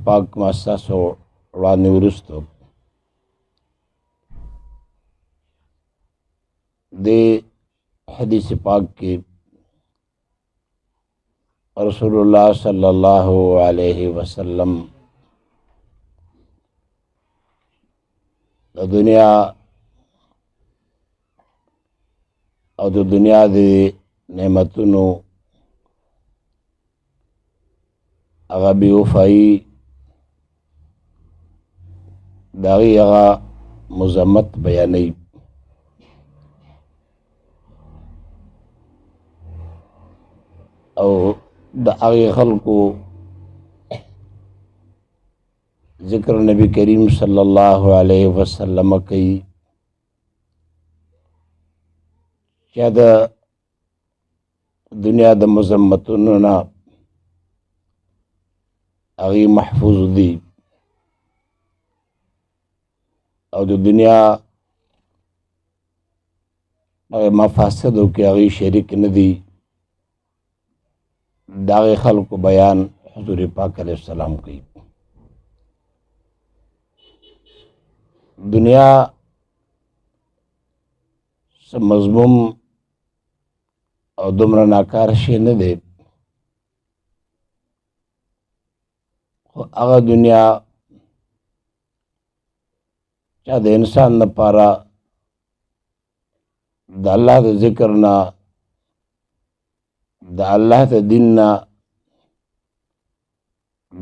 پاک ما ستاسو وړاندې وروستو دې حدیث پاک کې رسول الله صلی الله علیه وسلم د دنیا او د دنیا د نعمتونو هغه بې وفایي د هغې هغه مذمت بیانوي. او د هغې خلکو ذکر نبی کریم صلی الله علیه وسلم کوي چې د دنیا د مذمتونو نه هغې محفوظ دي او د دنیا مفاسدو کې هغې شریک نه دي. د هغې خلکو بیان حضور پاک علیه السلام کوي. دنیا څه مضموم او دومره ناکار شی نه دی، خو هغه دنیا چې د انسان لپاره د الله د ذکر نه، د الله د دین نه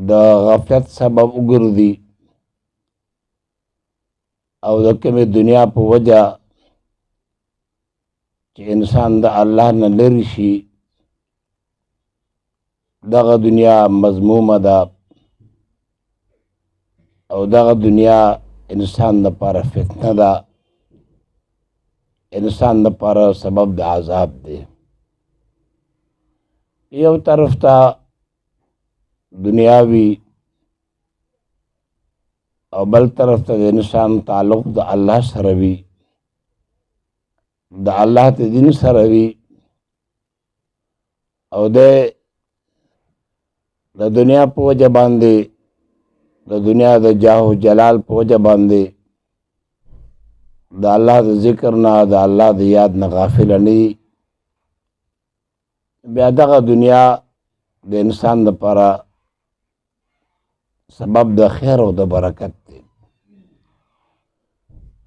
د غفلت سبب وګرځي او د کومې دنیا په وجه چې انسان د الله نه لرې شي، دغه دنیا مذمومه ده او دغه دنیا انسان لپاره فتنه ده، انسان لپاره سبب د عذاب دی. یو طرف ته دنیاوي او بل طرف ته د انسان تعلق د الله سره وي، د الله د دین سره وي، او د دنیا په وجه باندې د دنیا د جاه و جلال په وجه باندې د الله د ذکر نه، د الله د یاد نه غافل نه وي، بیا دغه دنیا د انسان لپاره سبب د خیر او د برکت دی.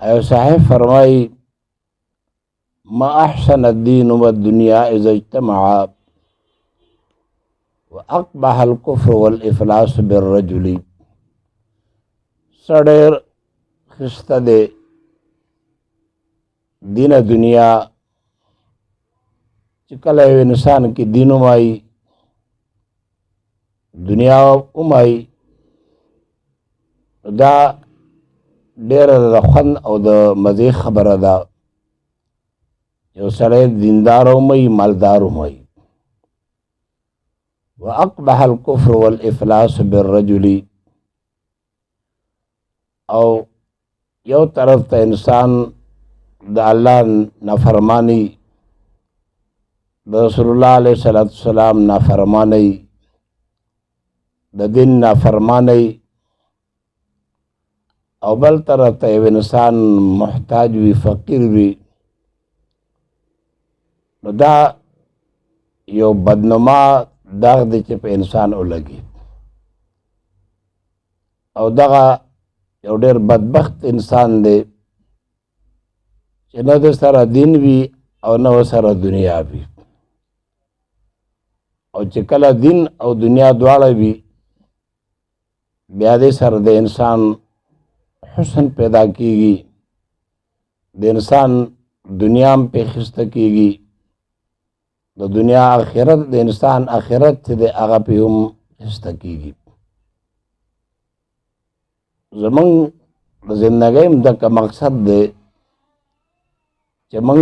ایو صاحب فرمایي ما احسن الدین والدنیا اذا اجتمعا واقبح الكفر والافلاس بالرجل. ډېر ښایسته دی دین دنیا چې کله یو انسان کې دین ومایي، دنیا ومایي، دا ډېره د خوند او د مزې خبره ده. یو سړی دیندار ومایي، مالدار ومایي. واقبح الكفر والافلاس بالرجل. او یو طرف ته انسان د الله نافرمانی، د رسول الله علیه السلام نافرمانی، د دین نافرمانی، او بل طرف ته یو انسان محتاج وي، فقیر وي، نو دا یو بدنما داغ دی چې په انسان ولګي. او دغه یو ډېر بدبخت انسان دی چې نه د سره دین وي او نه ورسره دنیا وي. او چې کله دین او دنیا دواړه وي، بیا دې سره د انسان حسن پیدا کیږي، د انسان دنیا هم پې ښایسته کیږي، د دنیا آخرت د انسان آخرت چې دی هغه پې هم ښایسته کیږي. زمونږ د زندګۍ هم دغه مقصد دی چې موږ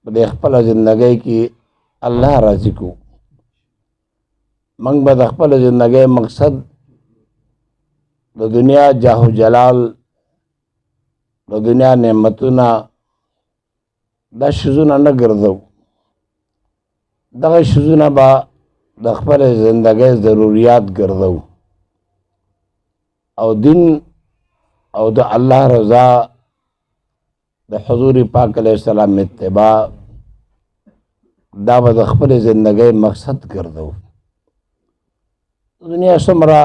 په دې خپله زندګۍ کې الله راضي کړو. موږ به د خپله زندګۍ مقصد د دنیا جاه و جلال، د دنیا نعمتونه، دا شیزونه نه ګرځو. دغه شیزونه به د خپل زندګۍ ضروریات ګرځو. او دین او د الله رضا د حضور پاک علیه السلام اتباع دا به د خپل زندګۍ مقصد ګرځو. دنیا څومره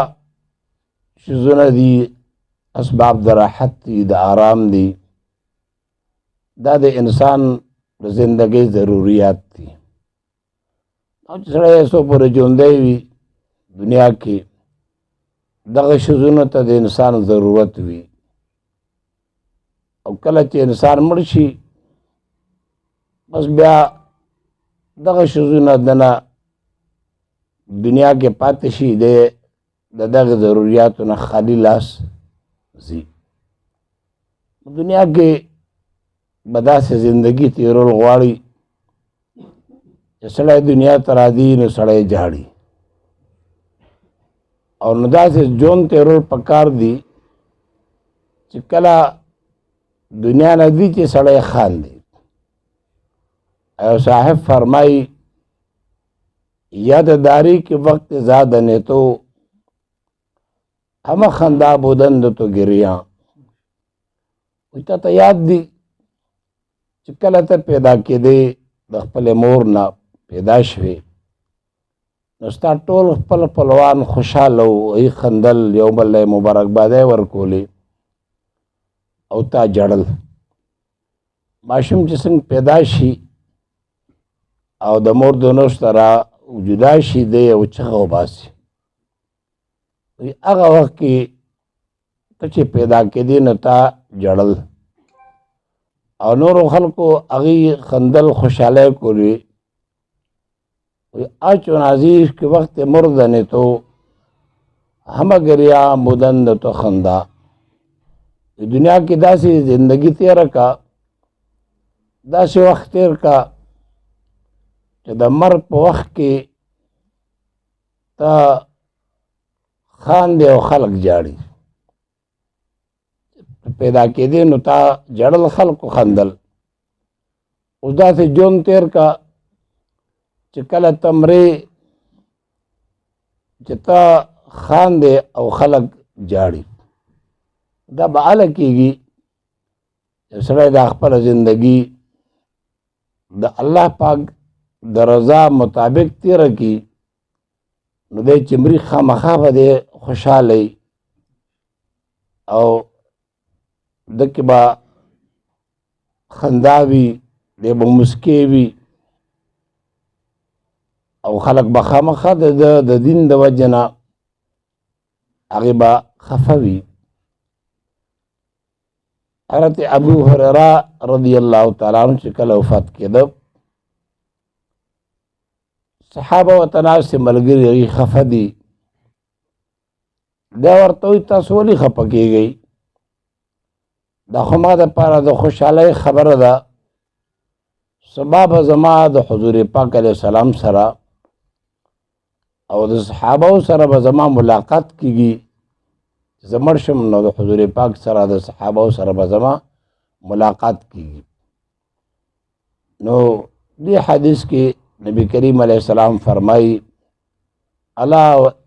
شیزونه دي، اسباب د راحت دي، د آرام دي، دا د انسان د زندګۍ ضروریات دي. او چې سړی څو پورې ژوندی وي دنیا کې دغه شیزونو ته د انسان ضرورت وي. او کله چې انسان مړ شي بس بیا دغه شیزونه دنه دنیا کې پاتې شي، د دغه ضروریاتو نه خالی لاس ځي. دنیا کې به داسې زندګي تیرول غواړي چې سړی دنیا ته راځي نو سړی جاړي، او نو داسې ژوند تیرول پکار دي چې کله دنیا نه ځي چې سړی خاندي. او صاحب فرمائی یادداری کے وقت زیادہ نے تو ہم خندا بودند تو گریاں. تا یاد دی چې کله ته پیدا کېدې د خپل مور نه پیدا شوې نو ستا ټول خپل خپلوان خوشحاله وو، ای خندل، یو بل له مبارکبادۍ ورکولې او تا جړل. ماشوم چې څنګه پیدا شي او د مور د نوش سره جدا شي دی او چغه وباسي، هغه وخت کې ته چې پیدا کېدې نو تا جړل او نورو خلکو هغې خندل، خوشحالی کولی. آج نازیش کے وقت مردن تو ہم گریا مدند تو خندا. دنیا کی داسی زندگی تیر کا، داسی وقت تیر کا چې د مرګ په وخت کې ته خاندې او خلک جاړي. پیدا کېدې نو تا جړل، خلکو خندل. اوس داسې ژوند تیر کا چې کله ته مرې چې ته خاندې او خلک جاړي. دا به هله کېږي چې سړی د خپله زندګي د الله پاک د رضا مطابق تیره کړي نو دی چې مري خامخا به دی خوشحالی او دکې به خندا وي، دی به مسکې وي او خلک به خامخا د دین د وجې نه هغې به خفه وي. حضرت ابو هریره رضی الله تعالی عنه چې کله وفات کېده صحابه ورته ناستې ملګري هغې خفه دي. دی ورته وایي تاسو ولې خفه کېږئ؟ دا خو ما دپاره د خوشحالۍ خبره ده، سبا به زما د حضور پاک علیه السلام سره او د صحابو سره به زما ملاقات کېږي. زه مړ شم نو د حضور پاک سره د صحابو سره به زما ملاقات کېږي. نو دې حدیث کې نبی کریم علیه السلام فرمایي الا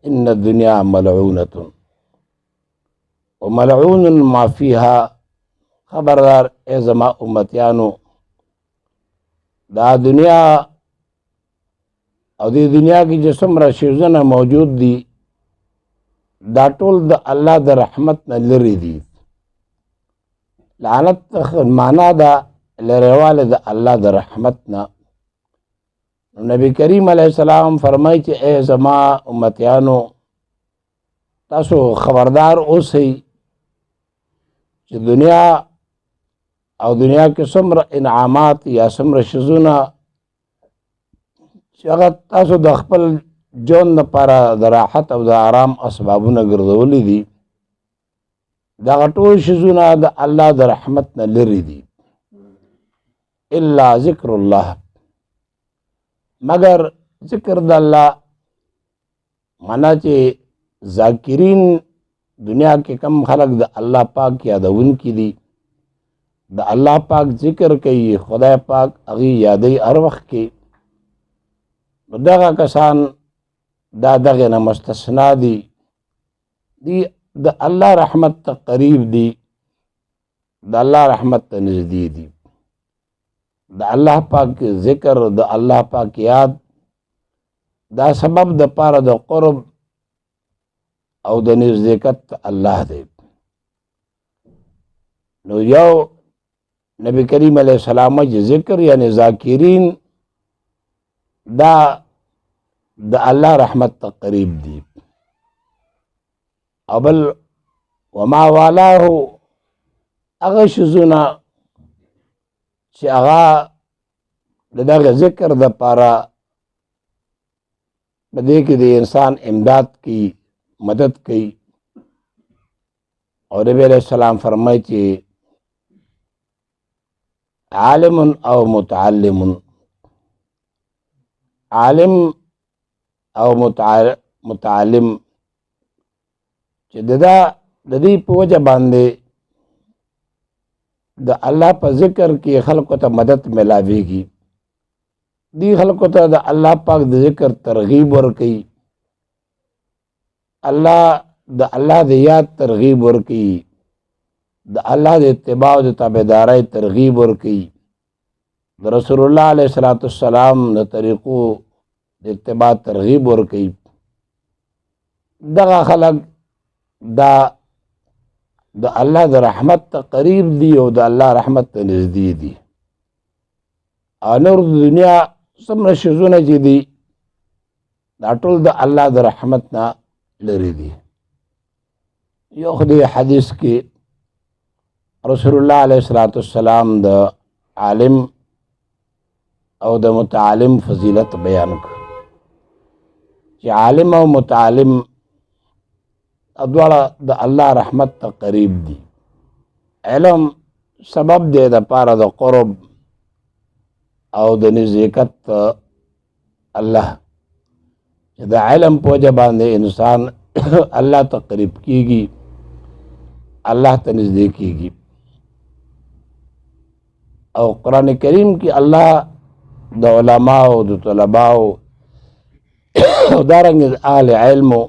ان الدنیا ملعونة وملعون ما فیها. خبردار ای زما امتیانو، دا دنیا او دې دنیا کې چې څومره شیزونه موجود دي دا ټول د الله د رحمت نه لرې دي. لعنت معنا ده لرېوالی د الله د رحمت نه. نبی کریم علیه السلام فرمایي چې ای زما امتیانو تاسو خبردار اوسئ چې دنیا او دنیا کې څومره انعامات یا څومره شیزونه چې هغه تاسو د خپل ژوند لپاره د راحت او د آرام اسبابونه ګرځولي دي دغه ټول شیزونه د الله د رحمت نه لرې دي الا ذکر الله، مگر ذکر د الله. معنا چې ذاکرین دنیا کې کم خلق د الله پاک یادونکي دي، د الله پاک ذکر کوي، خدای پاک هغې یادوي هر وخت کې، دغه کسان دا دغه نه مستثنا دي. دی د الله رحمت ته قریب دي، د الله رحمت ته نږدې دي. د الله پاک ذکر، د الله پاک یاد دا سبب د پاره د قرب او د نزدېکت الله دی. نو یو نبی کریم علیه السلام چې ذکر یعنی ذاکرین دا د الله رحمت ته قریب دي. او بل وما والاه هغه شیزونه چې هغه د دغه ذکر دپاره په دې کې د انسان امداد کوي، مدد کوي. او نبی علیہ السلام فرمایي چې عالم او متعلم، عالم او متعلم چې د دې په وجه باندې د الله په ذکر کې خلکو ته مدد ملاويږي، دی خلکو ته د الله پاک د ذکر ترغیب ورکوي، الله د الله د یاد ترغیب ورکوي، د الله د اتباع او د تابعدارۍ ترغیب ورکوي، د رسول الله علیه السلام د طریقو د اتباع ترغیب ورکوي. دغه خلک دا د الله د رحمت ته قریب دي او د الله رحمت ته نږدې دي. او نور د دنیا څومره شیزونه چې دي دا ټول د الله د رحمت نه لرې دي. یو خو دې حدیث کې رسول الله علیه السلام د عالم او د متعلم فضیلت بیان کړ چې عالم او متعلم دواړه د الله رحمت ته قریب دي. علم سبب دی د پاره د قرب او د نزدېکت الله، چې د علم په وجه باندې انسان الله ته قریب کیږي، الله ته نږدې کیږي. او قرآن کریم کې الله د علماء او د طلباء او دارنګ اهل علمو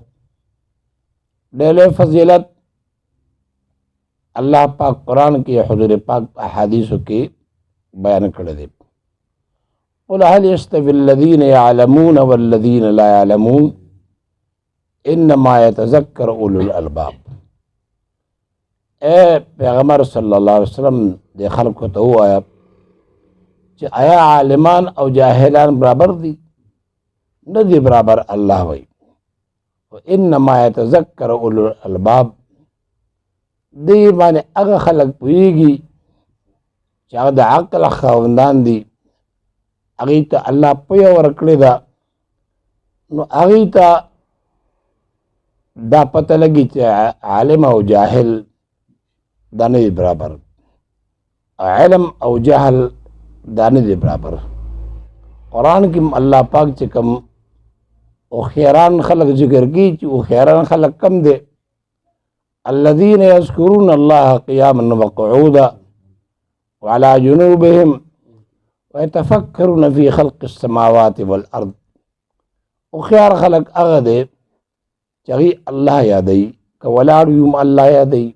ډېر فضیلت الله پاک قرآن کې حضور پاک احادیثو کې بیان کړی دی. قل هل يستوي الذين يعلمون والذين لا يعلمون انما يتذكر اولو الالباب. اے پیغمبر صلی الله علیه وسلم د خلکو ته ووایه چې آیا عالمان او جاهلان برابر دي؟ نه دي برابر. الله وایي انما يتذكر اولو الالباب، دی باندې هغه خلک پوهیږي چې هغه د عقل خاوندان دي، هغې ته الله پوهه ورکړې ده. نو هغې ته دا پته لګي چې عالم او جاهل دا نه دي برابر، علم او جهل دا نه دي برابر. قرآن کې الله پاک چې کوم او خیران خلق ذکر کی چې او خیران خلق کم دے الذين يذكرون الله قياما وقعودا وعلى جنوبهم ويتفكرون في خلق السماوات والارض. او خيار خلق هغه دی چې الله یادوي، که ولاړ وي هم الله یادوي،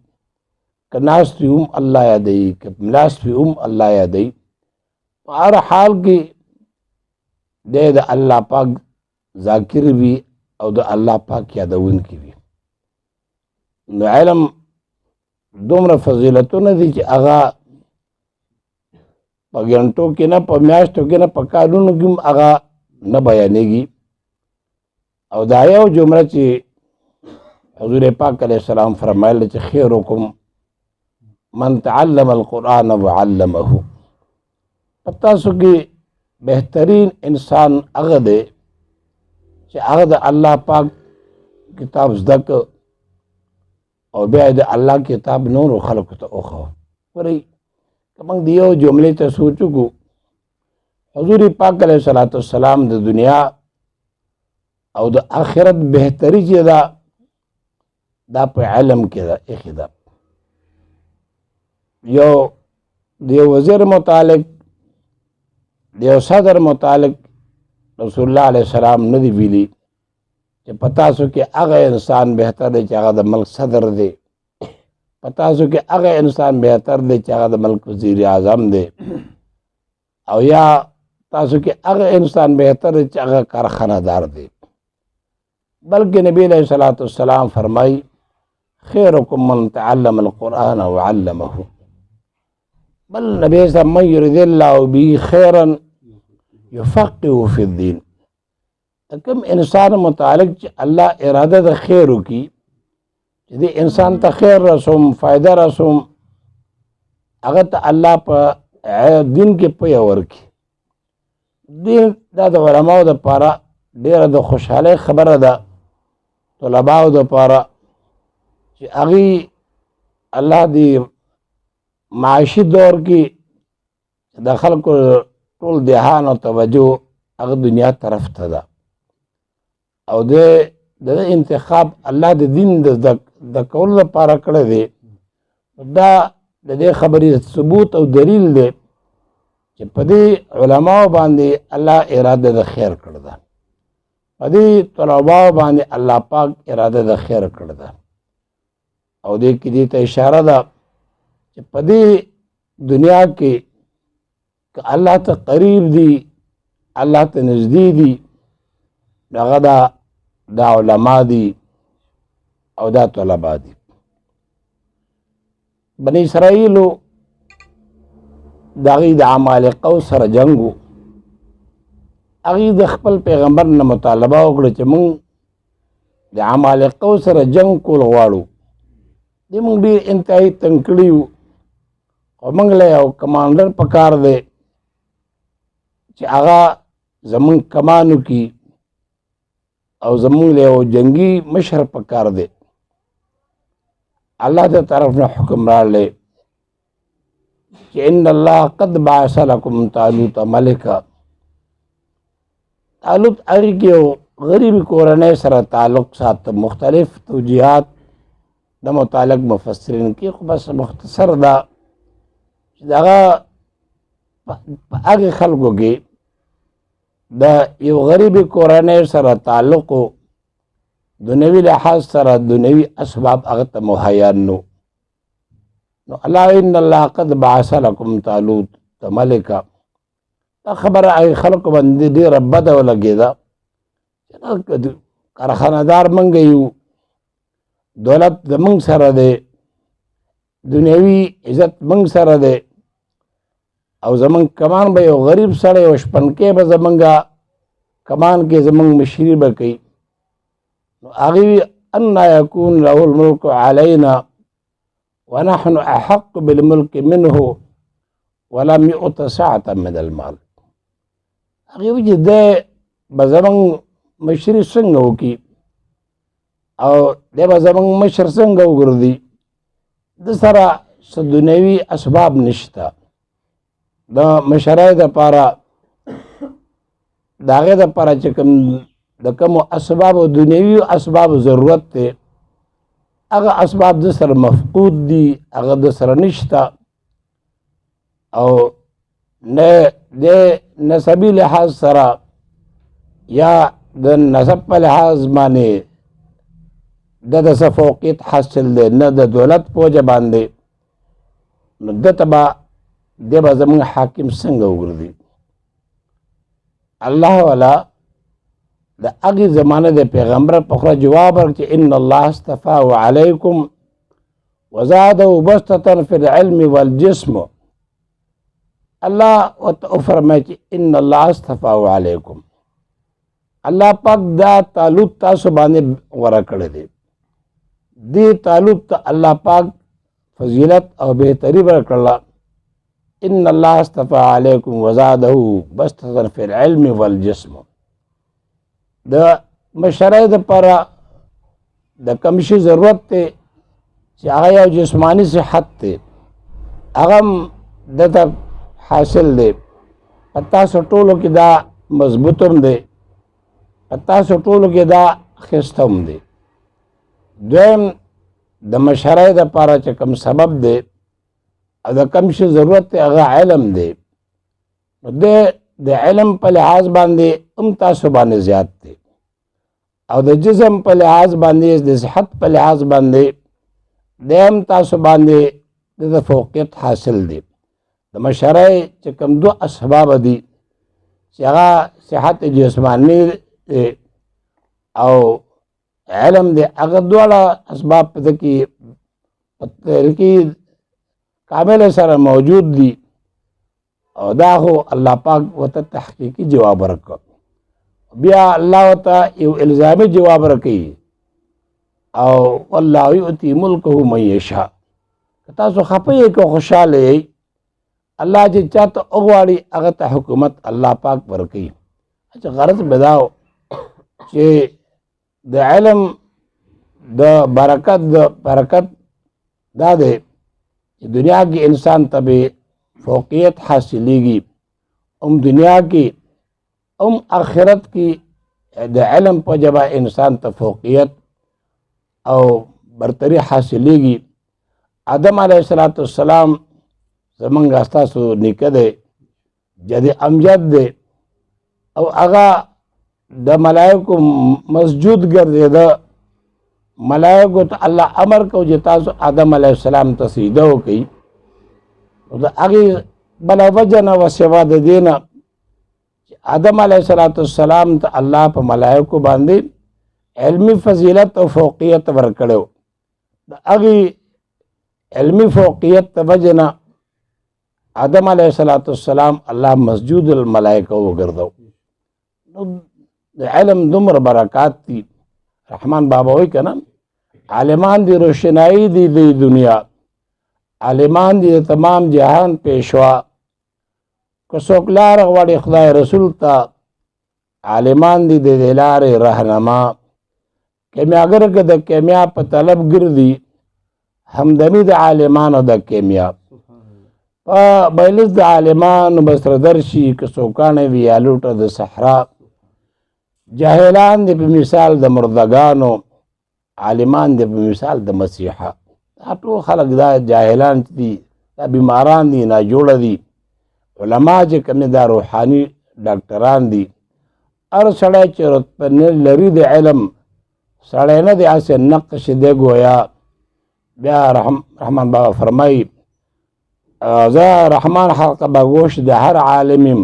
که ناست وي هم الله یادوي، که ملاست وي هم الله یادوي. په هر حال کې دی د الله پاک ذاکر وي او د الله پاک یادونکی وي. نو علم دومره فضیلتونه دي چې هغه په ګنټو کې نه، په میاشتو کې نه، په کالونو کې هم هغه نه بیانېږي. او دا یو جمله چې حضور پاک علیه السلام فرمایله چې خیرکم من تعلم القرآن وعلمه، په تاسو کې بهترین انسان هغه دی چې هغه د الله پاک کتاب زده که او بیا د الله کتاب نورو خلکو ته وښوه. ورئ که موږ د یو جملې ته سوچ وکړو، حضور پاک علیه السلام د دنیا او د آخرت بهتري چې ده دا په علم کې ده ایښې ده. یو د یو وزیر متعلق، د یو صدر متعلق رسول الله علیه السلام نه دی ویلي چې پتا سو کې هغه انسان بهتر دی چې هغه د ملک صدر دی، پتا سو کې هغه انسان بهتر دی چې هغه د ملک وزیر اعظم دی، او یا تاسو کې هغه انسان بهتر دی چې هغه کارخانه دار دی. بلکې نبی علیہ الصلوۃ والسلام فرمای خیرکم من تعلم القرآن وعلمه. بل نبی صاحب من یرید الله به خیرا یفقهه فی الدین. کوم انسان متعلق چې الله اراده د خیر وکي چې دې انسان ته خیر رسوم فائدہ رسوم، هغه ته الله په دین کې پوهه ورکړي. دین دا د علماو دپاره ډېره د خوشحالۍ خبره ده، طلباو دپاره چې هغوی الله دې معاشي دور کې د خلکو ټول دهان او توجه هغه دنیا طرف ته ده، او د انتخاب الله د دین د کولو لپاره کړی دی. دا د دې خبرې ثبوت او دلیل دی چې په دې علماو باندې الله اراده د خیر کړی ده، په دې طلباو باندې الله پاک اراده د خیر کړی ده. او دې کې دې ته اشاره ده چې په دې دنیا کې که الله ته قریب دي، الله ته نږدې دي، هغه دا علما دي او دا طلبا دي. بني اسرائیلو د هغوی د عمالقو سره جنګ و. هغوی د خپل پیغمبر نه مطالبه وکړه چې موږ د عمالقو سره جنګ کول غواړو، دې موږ ډېر انتهایي تنګ کړي وو، خو موږ له یو کمانډر پکار دی چې هغه زموږ کمان وکړي، او زموږ له یو جنګي مشر پکار دی. الله د طرف نه حکم راغلی چې ان الله قد بعث لكم طالوت ملکا. طالوت هغې کې یو غریبي کورنۍ سره تعلق ساته. مختلف توجیهات د متعلق مفسرین کې، خو بس مختصر ده چې دغه په هغې خلکو کې د یو غریبي کورنۍ سره تعلق و، دنیوي لحاظ سره دنیوي اسباب هغه ته مهیا نو. الله ان الله قد بعث لكم طالوت ملکا. دا خبره هغې خلکو باندې ډېره بده ولګېده چې کارخانه دار موږ یو، دولت زموږ سره دی، دنیوي عزت موږ سره دی، او زمونږ کمان به یو غریب سړی او شپنکی به زمونږه کمان کې زمونږ مشري به کوي. نو هغې انا یکون له الملک علینا ونحن احق بالملک منه ولم یؤت سعة من المال. هغې وایي چې دی به زمونږ مشري څنګه وکړي او دی به زمونږ مشر څنګه وګرځي، د سره څه دنیوي اسباب نشته. د مشرۍ دپاره د هغې دپاره چې کوم د کومو اسبابو دنیوي اسبابو ضرورت دی، هغه اسباب د سره مفقود دي، هغه د سره نشته، او نه د نسبي لحاظ سره یا د نسب په لحاظ باندې د څه فوقیت حاصل دی، نه د دولت په وجه باندې. نو دته به دی به زموږ حاکم څنګه وګرځي؟ الله والا د هغې زمانه د پیغمبر په خوله جواب ورکړ چې ان الله اصطفاه علیکم وزاده بسطة فی العلم والجسم. الله ورته وفرمایي چې ان الله اصطفاه علیکم. الله پاک دا طالوت تاسو باندې غوره کړی دی. دې طالوت ته الله پاک فضیلت او بهتري ورکړله. ان الله اصطفى علیکم وزاده بسطة فی العلم والجسم. د مشرۍ دپاره د کوم شي ضرورت دی چې هغه یو جسماني صحت دی، هغه هم دته حاصل دی. په تاسو ټولو کې دا مضبوط هم دی، په تاسو ټولو کې دا ښایسته هم دی. دویم د مشرۍ دپاره چې کوم سبب دی او د کوم شي ضرورت دی هغه علم دی. نو د علم په لحاظ باندې هم تاسو باندې زیات دی، او د جسم په لحاظ باندې د صحت په لحاظ باندې دیم تاسو باندې د فوقیت حاصل دی د مشرۍ چې کوم دو اسباب دي چې هغه صحت جسمانی دی او علم دی هغه دواړه اسباب په دې کې په طریقې کامل سره موجود دي او دا خو الله پاک ورته تحقیقي جواب ورکړ بیا الله ورته یو الزامي جواب ورکوي او والله یؤتي ملکه من یشاء تاسو خفه یې که خوشحاله یې الله چې چاته وغواړي هغه ته حکومت الله پاک ورکوي چې غرض به دا چې د علم د برکت دا دی چې دنیا کې انسان ته به فوقیت حاصلېږي دنیا کې آخرت کې د علم په جبه انسان ته فوقیت او برتری حاصلېږي آدم علیه السلام زمونږ ستاسو نیکه دی جد امجد دی او هغه د ملایکو مسجود ګرځېده ملایکو ته الله امر کو چې تاسو آدم علیه السلام ته سجده وکړئ نو د هغې بله وجه نه و سوا د دې نه چې آدم علیه السلام ته الله په ملایکو باندې علمی فضیلت او فوقیت ورکړی د هغې علمی فوقیت د وجې نه آدم علیه السلام الله مسجود الملائکه وګرځو نو د علم دومره برکات دي رحمان بابا وایي که نه عالمان دی روشنایی دی د دنیا عالمان دی تمام جهان پیشوا که څوک لاره غواړي خدای رسول ته عالمان دی د دې لارې رهنما کیمیاګر که د کیمیا په طلب ګرځي همدمي د عالمانو د کیمیا په بهلز د عالمانو به سره درشي که څوکانه وي یا لوټه د صحرا جاهلان دی په مثال د مردگانو عالمان دی په مثال د مسیحا دا ټول خلک دا جاهلان دي دا بیماران دي ناجوړه دي علما چې کوم دا روحاني ډاکټران دي هر سړی چې رتبه لري د علم سړی نه دی هسې نقش دی ګویا بیا رحمان بابا فرمایي زه رحمان حلقه به گوش د هر عالمیم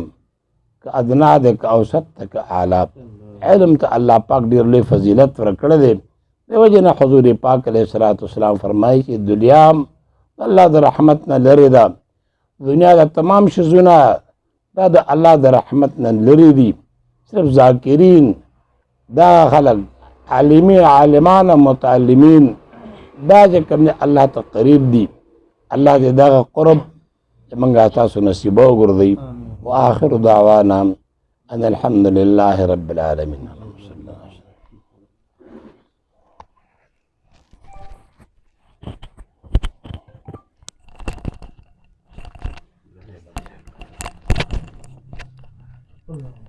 که ادنا دی که اوسط ته که اعلی علم ته الله پاک ډېر لوی فضیلت ورکړی دی د وجې نه حضور پاک علیه السلام فرمایي چې دنیا الله د رحمت نه لرې ده دنیا د تمام شیزونه دا د الله د رحمت نه لرې دي صرف ذاکرین دا خلک عالمان او متعلمین دا چې کوم دی الله ته قریب دي الله دې دغه قرب موږ تاسو نصیبه وګرځوي واخر دعوانا ان الحمد لله رب العالمين Allah